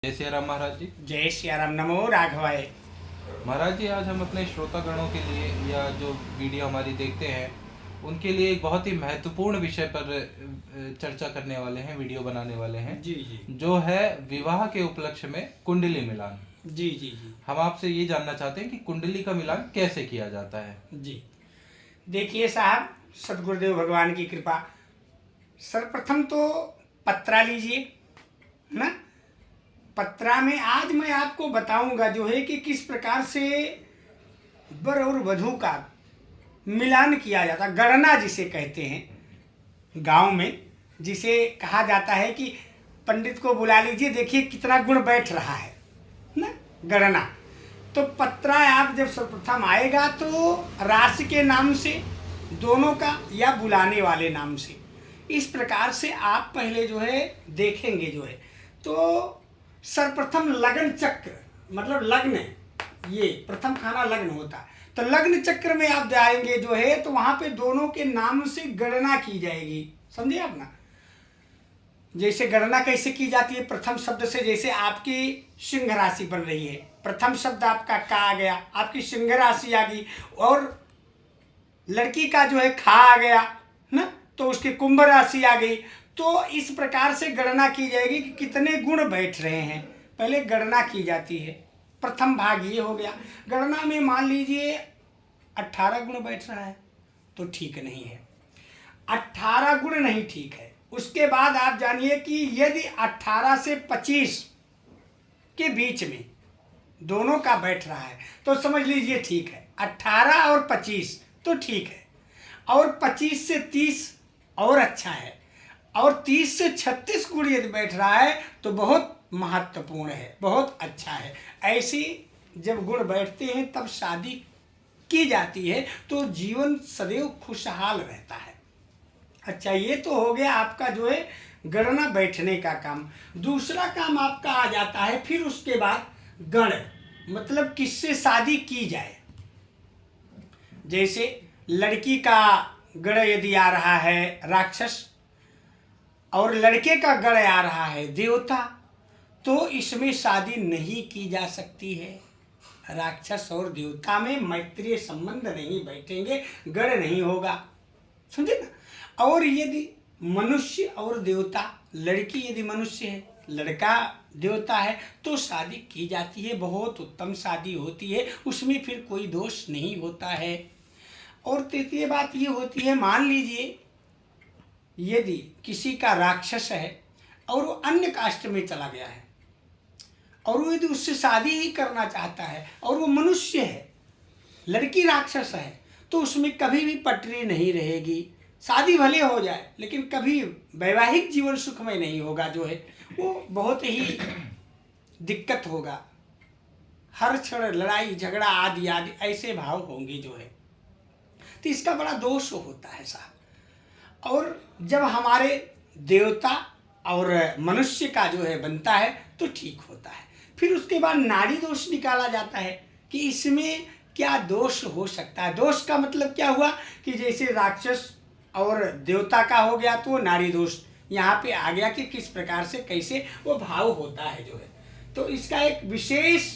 जय सिया राम महाराज जी। जय सियाराम। नमो राघवाय। महाराज जी, आज हम अपने श्रोतागणों के लिए या जो वीडियो हमारी देखते हैं उनके लिए एक बहुत ही महत्वपूर्ण विषय पर चर्चा करने वाले हैं, वीडियो बनाने वाले हैं। जी जी जो है विवाह के उपलक्ष्य में कुंडली मिलान। जी जी जी हम आपसे ये जानना चाहते हैं कि कुंडली का मिलान कैसे किया जाता है। जी। देखिए साहब, सदगुरुदेव भगवान की कृपा। सर्वप्रथम तो पत्रा लीजिए ना। पत्रा में आज मैं आपको बताऊंगा जो है कि किस प्रकार से वर और वधू का मिलान किया जाता, गणना जिसे कहते हैं गांव में, जिसे कहा जाता है कि पंडित को बुला लीजिए, देखिए कितना गुण बैठ रहा है ना, गणना। तो पत्रा आप जब सर्वप्रथम आएगा तो राशि के नाम से दोनों का या बुलाने वाले नाम से, इस प्रकार से आप पहले जो है देखेंगे जो है। तो सर्वप्रथम लग्न चक्र, मतलब लग्न, ये प्रथम खाना लग्न होता है। तो लग्न चक्र में आप जाएंगे जो है तो वहां पे दोनों के नाम से गणना की जाएगी। समझे आप ना। जैसे गणना कैसे की जाती है, प्रथम शब्द से, जैसे आपकी सिंह राशि बन रही है, प्रथम शब्द आपका का आ गया, आपकी सिंह राशि आ गई, और लड़की का जो है खा आ गया ना, तो उसकी कुंभ राशि आ गई। तो इस प्रकार से गणना की जाएगी कि कितने गुण बैठ रहे हैं, पहले गणना की जाती है। प्रथम भाग ये हो गया। गणना में मान लीजिए 18 गुण बैठ रहा है तो ठीक नहीं है, 18 गुण नहीं ठीक है। उसके बाद आप जानिए कि यदि 18 से 25 के बीच में दोनों का बैठ रहा है तो समझ लीजिए ठीक है। 18 और 25 तो ठीक है, और 25 से 30 और अच्छा है, और 30 से 36 गुण यदि बैठ रहा है तो बहुत महत्वपूर्ण है, बहुत अच्छा है। ऐसी जब गुण बैठते हैं तब शादी की जाती है तो जीवन सदैव खुशहाल रहता है। अच्छा, ये तो हो गया आपका जो है गणना बैठने का काम। दूसरा काम आपका आ जाता है फिर उसके बाद गण, मतलब किससे शादी की जाए। जैसे लड़की का गण यदि आ रहा है राक्षस, और लड़के का गण आ रहा है देवता, तो इसमें शादी नहीं की जा सकती है। राक्षस और देवता में मैत्रीय संबंध नहीं बैठेंगे, गण नहीं होगा। समझे ना। और यदि मनुष्य और देवता, लड़की यदि मनुष्य है, लड़का देवता है, तो शादी की जाती है, बहुत उत्तम शादी होती है, उसमें फिर कोई दोष नहीं होता है। और तृतीय बात ये होती है, मान लीजिए यदि किसी का राक्षस है और वो अन्य कास्ट में चला गया है, और वो यदि उससे शादी ही करना चाहता है और वो मनुष्य है, लड़की राक्षस है, तो उसमें कभी भी पटरी नहीं रहेगी। शादी भले हो जाए लेकिन कभी वैवाहिक जीवन सुखमय नहीं होगा, जो है वो बहुत ही दिक्कत होगा। हर क्षण लड़ाई झगड़ा आदि आदि ऐसे भाव होंगे जो है, तो इसका बड़ा दोष होता है साहब। और जब हमारे देवता और मनुष्य का जो है बनता है तो ठीक होता है। फिर उसके बाद नाड़ी दोष निकाला जाता है कि इसमें क्या दोष हो सकता है। दोष का मतलब क्या हुआ कि जैसे राक्षस और देवता का हो गया तो नाड़ी दोष यहाँ पे आ गया कि किस प्रकार से कैसे वो भाव होता है जो है। तो इसका एक विशेष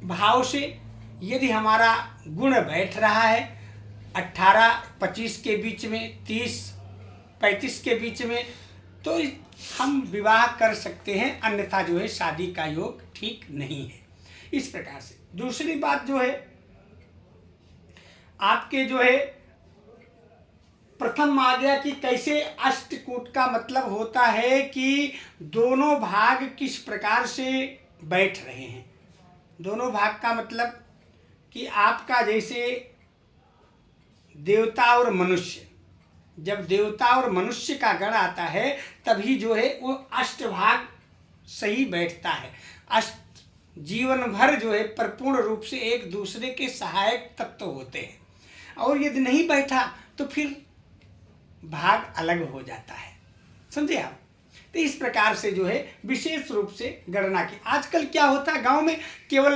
भाव से यदि हमारा गुण बैठ रहा है 18-25 के बीच में, 30-35 के बीच में, तो हम विवाह कर सकते हैं, अन्यथा जो है शादी का योग ठीक नहीं है। इस प्रकार से दूसरी बात जो है आपके जो है प्रथम आ गया कि कैसे अष्टकूट का मतलब होता है कि दोनों भाग किस प्रकार से बैठ रहे हैं। दोनों भाग का मतलब कि आपका जैसे देवता और मनुष्य, जब देवता और मनुष्य का गण आता है तभी जो है वो अष्टभाग सही बैठता है। अष्ट जीवन भर जो है परिपूर्ण रूप से एक दूसरे के सहायक तत्व होते हैं, और यदि नहीं बैठा तो फिर भाग अलग हो जाता है। समझे आप। तो इस प्रकार से जो है विशेष रूप से गणना की। आजकल क्या होता है गांव में, केवल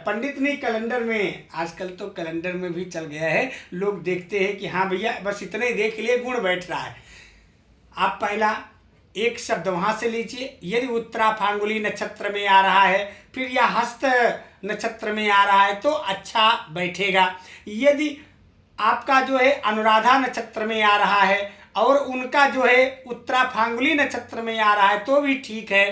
पंडित नहीं, कैलेंडर में, आजकल तो कैलेंडर में भी चल गया है, लोग देखते हैं कि हाँ भैया बस इतने ही देख लिए गुण बैठ रहा है। आप पहला एक शब्द वहां से लीजिए। यदि उत्तरा फांगुली नक्षत्र में आ रहा है, फिर या हस्त नक्षत्र में आ रहा है तो अच्छा बैठेगा। यदि आपका जो है अनुराधा नक्षत्र में आ रहा है और उनका जो है उत्तरा फांगुली नक्षत्र में आ रहा है तो भी ठीक है।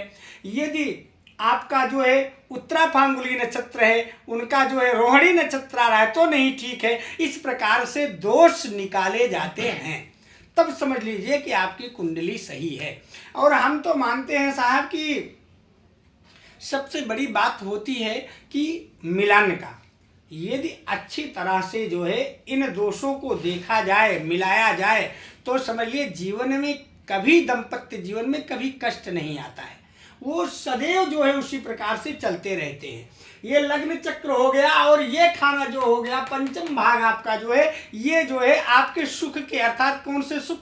यदि आपका जो है उत्तरा फांगुली नक्षत्र है, उनका जो है रोहिणी नक्षत्र आ रहा है तो नहीं ठीक है। इस प्रकार से दोष निकाले जाते हैं, तब समझ लीजिए कि आपकी कुंडली सही है। और हम तो मानते हैं साहब कि सबसे बड़ी बात होती है कि मिलन का। यदि अच्छी तरह से जो है इन दोषों को देखा जाए, मिलाया जाए, तो समझ लिए जीवन में कभी, दाम्पत्य जीवन में कभी कष्ट नहीं आता है। वो सदैव जो है उसी प्रकार से चलते रहते हैं। ये लग्न चक्र हो गया और ये खाना जो हो गया, पंचम भाग आपका जो है, ये जो है आपके सुख के, अर्थात कौन से सुख,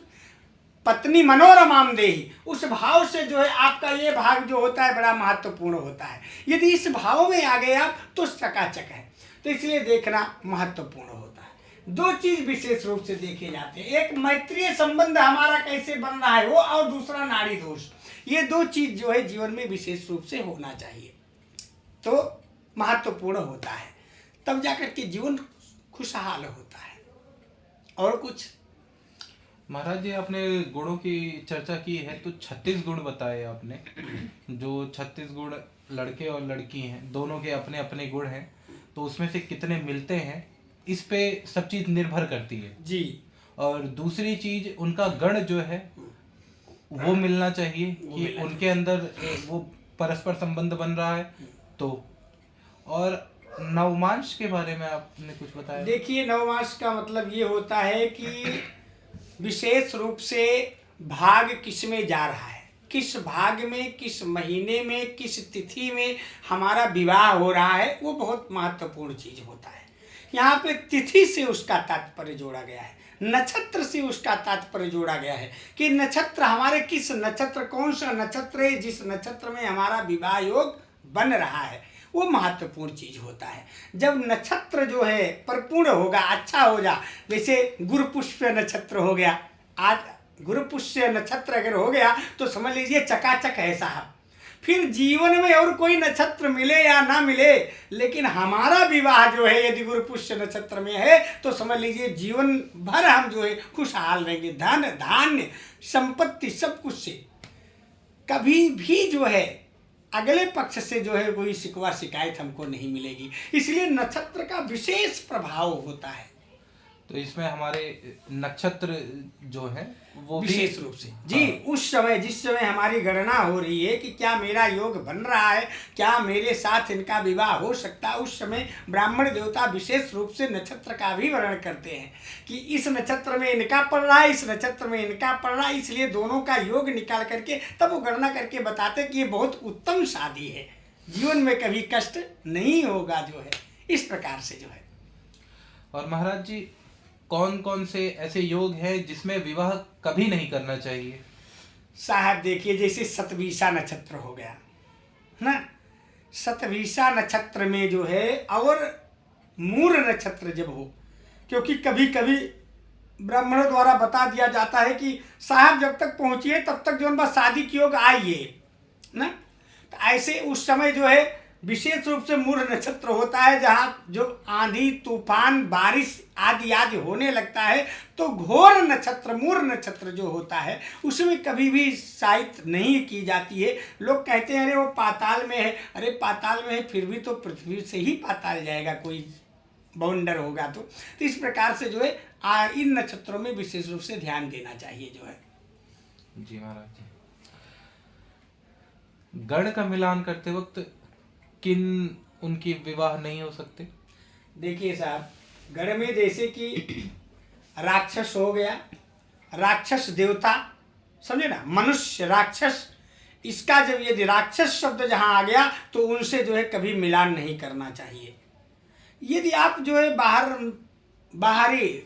पत्नी मनोरमाम देही, उस भाव से जो है आपका ये भाग जो होता है बड़ा महत्वपूर्ण होता है। यदि इस भाव में आ गए आप तो चकाचक है। तो इसलिए देखना महत्वपूर्ण होता है। दो चीज विशेष रूप से देखे जाते हैं, एक मैत्रीय संबंध हमारा कैसे बन रहा है वो, और दूसरा नाड़ी दोष। ये दो चीज जो है जीवन में विशेष रूप से होना चाहिए तो महत्वपूर्ण होता है, तब जाकर के जीवन खुशहाल होता है। और कुछ महाराज जी, आपने गुणों की चर्चा की है तो 36 गुण बताए आपने। जो 36 गुण लड़के और लड़की हैं, दोनों के अपने अपने गुण हैं, तो उसमें से कितने मिलते हैं इस पे सब चीज निर्भर करती है जी। और दूसरी चीज उनका गण जो है वो मिलना चाहिए कि उनके अंदर वो परस्पर संबंध बन रहा है तो। और नवमांश के बारे में आपने कुछ बताया। देखिए, नवमांश का मतलब ये होता है कि विशेष रूप से भाग किस में जा रहा है, किस भाग में, किस महीने में, किस तिथि में हमारा विवाह हो रहा है, वो बहुत महत्वपूर्ण चीज होता है। यहाँ पे तिथि से उसका तात्पर्य जोड़ा गया है, नक्षत्र से उसका तात्पर्य जोड़ा गया है कि नक्षत्र हमारे किस नक्षत्र, कौन सा नक्षत्र है जिस नक्षत्र में हमारा विवाह योग बन रहा है, वो महत्वपूर्ण चीज होता है। जब नक्षत्र जो है परिपूर्ण होगा, अच्छा हो जा, जैसे गुरुपुष्य नक्षत्र हो गया, आज गुरुपुष्य नक्षत्र अगर हो गया तो समझ लीजिए चकाचक है साहब। फिर जीवन में और कोई नक्षत्र मिले या ना मिले, लेकिन हमारा विवाह जो है यदि गुरुपुष्य नक्षत्र में है तो समझ लीजिए जीवन भर हम जो है खुशहाल रहेंगे। धन धान्य संपत्ति सब कुछ से कभी भी जो है अगले पक्ष से जो है कोई शिकवा शिकायत हमको नहीं मिलेगी। इसलिए नक्षत्र का विशेष प्रभाव होता है। तो इसमें हमारे नक्षत्र जो है वो विशेष रूप से जी, उस समय जिस समय हमारी गणना हो रही है कि क्या मेरा योग बन रहा है, क्या मेरे साथ इनका विवाह हो सकता है, उस समय ब्राह्मण देवता विशेष रूप से नक्षत्र का भी वर्णन करते हैं कि इस नक्षत्र में इनका पड़ रहा है, इस नक्षत्र में इनका पड़ रहा है, इसलिए दोनों का योग निकाल करके तब वो गणना करके बताते कि ये बहुत उत्तम शादी है, जीवन में कभी कष्ट नहीं होगा जो है, इस प्रकार से जो है। और महाराज जी, कौन कौन से ऐसे योग हैं जिसमें विवाह कभी नहीं करना चाहिए? साहब देखिए, जैसे सतवीसा नक्षत्र हो गया ना, सतवीसा नक्षत्र में जो है और मूर नक्षत्र जब हो, क्योंकि कभी कभी ब्राह्मणों द्वारा बता दिया जाता है कि साहब जब तक पहुंचिए तब तक जो बस शादी की योग आइए ना, तो ऐसे उस समय जो है विशेष रूप से मूर नक्षत्र होता है, जहाँ जो आंधी तूफान बारिश आदि आदि होने लगता है, तो घोर नक्षत्र मूर नक्षत्र जो होता है उसमें कभी भी शायद नहीं की जाती है। लोग कहते हैं अरे वो पाताल में है, अरे पाताल में है फिर भी तो पृथ्वी से ही पाताल जाएगा, कोई बाउंडर होगा तो इस प्रकार से जो है इन नक्षत्रों में विशेष रूप से ध्यान देना चाहिए जो है। जी महाराज जी, गण का मिलान करते वक्त किन उनकी विवाह नहीं हो सकते? देखिए साहब, गण में जैसे कि राक्षस हो गया, राक्षस देवता, समझे ना, मनुष्य राक्षस, इसका जब यदि राक्षस शब्द जहाँ आ गया तो उनसे जो है कभी मिलान नहीं करना चाहिए। यदि आप जो है बाहरी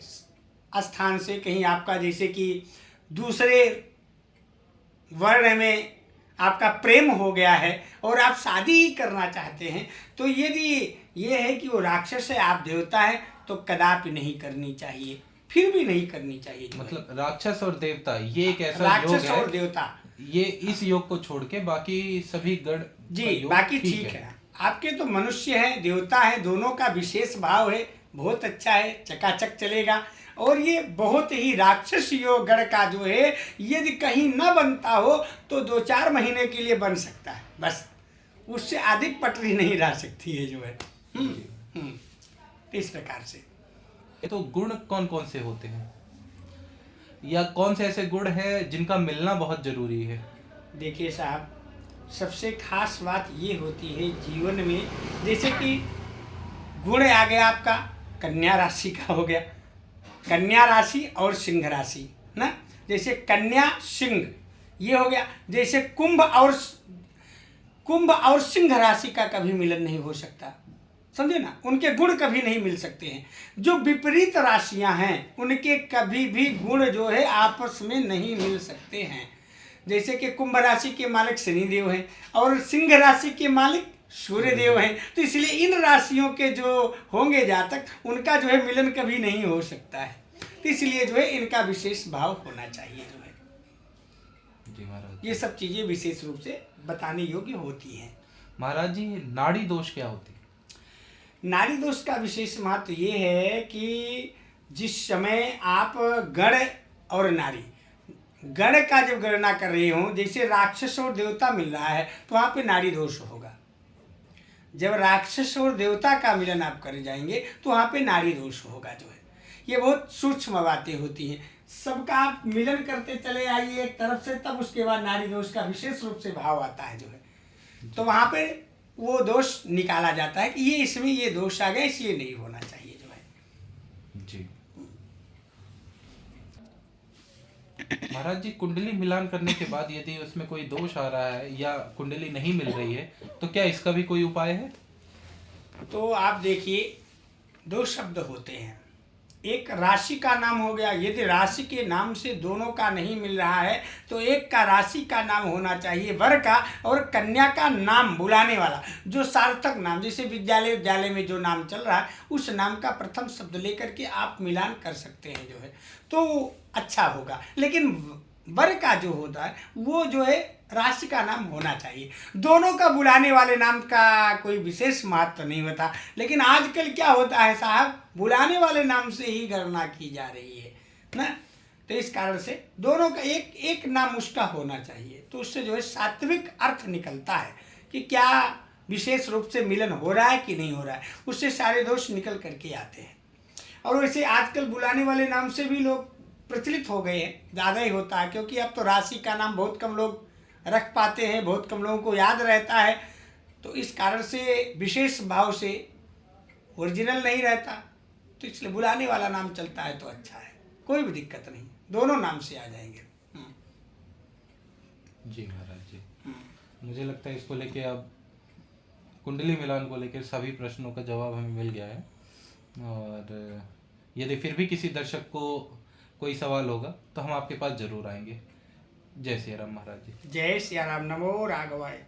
स्थान से कहीं आपका जैसे कि दूसरे वर्ण में आपका प्रेम हो गया है और आप शादी ही करना चाहते हैं, तो यदि ये है कि वो राक्षस है आप देवता है तो कदापि नहीं करनी चाहिए, फिर भी नहीं करनी चाहिए। मतलब राक्षस और देवता ये एक ऐसा योग राक्षस है और देवता ये इस योग को छोड़ के बाकी सभी गण जी का योग बाकी ठीक है। आपके तो मनुष्य है, देवता है, दोनों का विशेष भाव है, बहुत अच्छा है, चकाचक चलेगा। और ये बहुत ही राक्षस योग गण का जो है, यदि कहीं न बनता हो तो 2-4 महीने के लिए बन सकता है, बस उससे अधिक पटरी नहीं रह सकती है जो है। इस प्रकार से तो गुण कौन कौन से होते हैं, या कौन से ऐसे गुण हैं जिनका मिलना बहुत जरूरी है? देखिए साहब, सबसे खास बात ये होती है जीवन में, जैसे कि गुण आ गया आपका कन्या राशि का हो गया, कन्या राशि और सिंह राशि ना, जैसे कन्या सिंह ये हो गया। जैसे कुंभ और सिंह राशि का कभी मिलन नहीं हो सकता, समझे ना, उनके गुण कभी नहीं मिल सकते हैं। जो विपरीत राशियां हैं उनके कभी भी गुण जो है आपस में नहीं मिल सकते हैं। जैसे कि कुंभ राशि के मालिक शनिदेव हैं और सिंह राशि के मालिक सूर्य देव हैं, तो इसलिए इन राशियों के जो होंगे जातक, उनका जो है मिलन कभी नहीं हो सकता है। तो इसलिए जो है इनका विशेष भाव होना चाहिए जो है। जी महाराज, ये सब चीजें विशेष रूप से बताने योग्य होती हैं। महाराज जी, नाड़ी दोष क्या होती है? नाड़ी दोष का विशेष महत्व ये है कि जिस समय आप गण और नारी, गण का जब गणना कर रहे हो, जैसे राक्षस और देवता मिल रहा है तो वहाँ पे नाड़ी दोष होगा। जब राक्षस और देवता का मिलन आप कर जाएंगे तो वहाँ पे नाड़ी दोष होगा जो है। ये बहुत सूक्ष्म बातें होती हैं, सबका आप मिलन करते चले आइए एक तरफ से, तब उसके बाद नाड़ी दोष का विशेष रूप से भाव आता है जो है। तो वहाँ पे वो दोष निकाला जाता है कि ये इसमें ये दोष आ गया, इसलिए नहीं होना चाहिए जो है। जी महाराज जी, कुंडली मिलान करने के बाद यदि उसमें कोई दोष आ रहा है या कुंडली नहीं मिल रही है तो क्या इसका भी कोई उपाय है? तो आप देखिए, 2 शब्द होते हैं, एक राशि का नाम हो गया। यदि राशि के नाम से दोनों का नहीं मिल रहा है तो एक का राशि का नाम होना चाहिए वर का, और कन्या का नाम बुलाने वाला जो सार्थक नाम, जैसे विद्यालय में जो नाम चल रहा है उस नाम का प्रथम शब्द लेकर के आप मिलान कर सकते हैं जो है, तो अच्छा होगा। लेकिन वर का जो होता है वो जो है राशि का नाम होना चाहिए। दोनों का बुलाने वाले नाम का कोई विशेष महत्व नहीं होता, लेकिन आजकल क्या होता है साहब, बुलाने वाले नाम से ही गणना की जा रही है ना, तो इस कारण से दोनों का एक एक नाम उसका होना चाहिए। तो उससे जो है सात्विक अर्थ निकलता है कि क्या विशेष रूप से मिलन हो रहा है कि नहीं हो रहा है, उससे सारे दोष निकल करके आते हैं। और वैसे आजकल बुलाने वाले नाम से भी लोग प्रचलित हो गए हैं, ज़्यादा ही होता है, क्योंकि अब तो राशि का नाम बहुत कम लोग रख पाते हैं, बहुत कम लोगों को याद रहता है, तो इस कारण से विशेष भाव से ओरिजिनल नहीं रहता, तो इसलिए बुलाने वाला नाम चलता है तो अच्छा है, कोई भी दिक्कत नहीं, दोनों नाम से आ जाएंगे। जी महाराज जी, मुझे लगता है इसको लेके अब कुंडली मिलान को लेकर सभी प्रश्नों का जवाब हमें मिल गया है। और यदि फिर भी किसी दर्शक को कोई सवाल होगा तो हम आपके पास जरूर आएंगे। जय श्री राम महाराज जी। जय श्री राम। नमो राघवाय।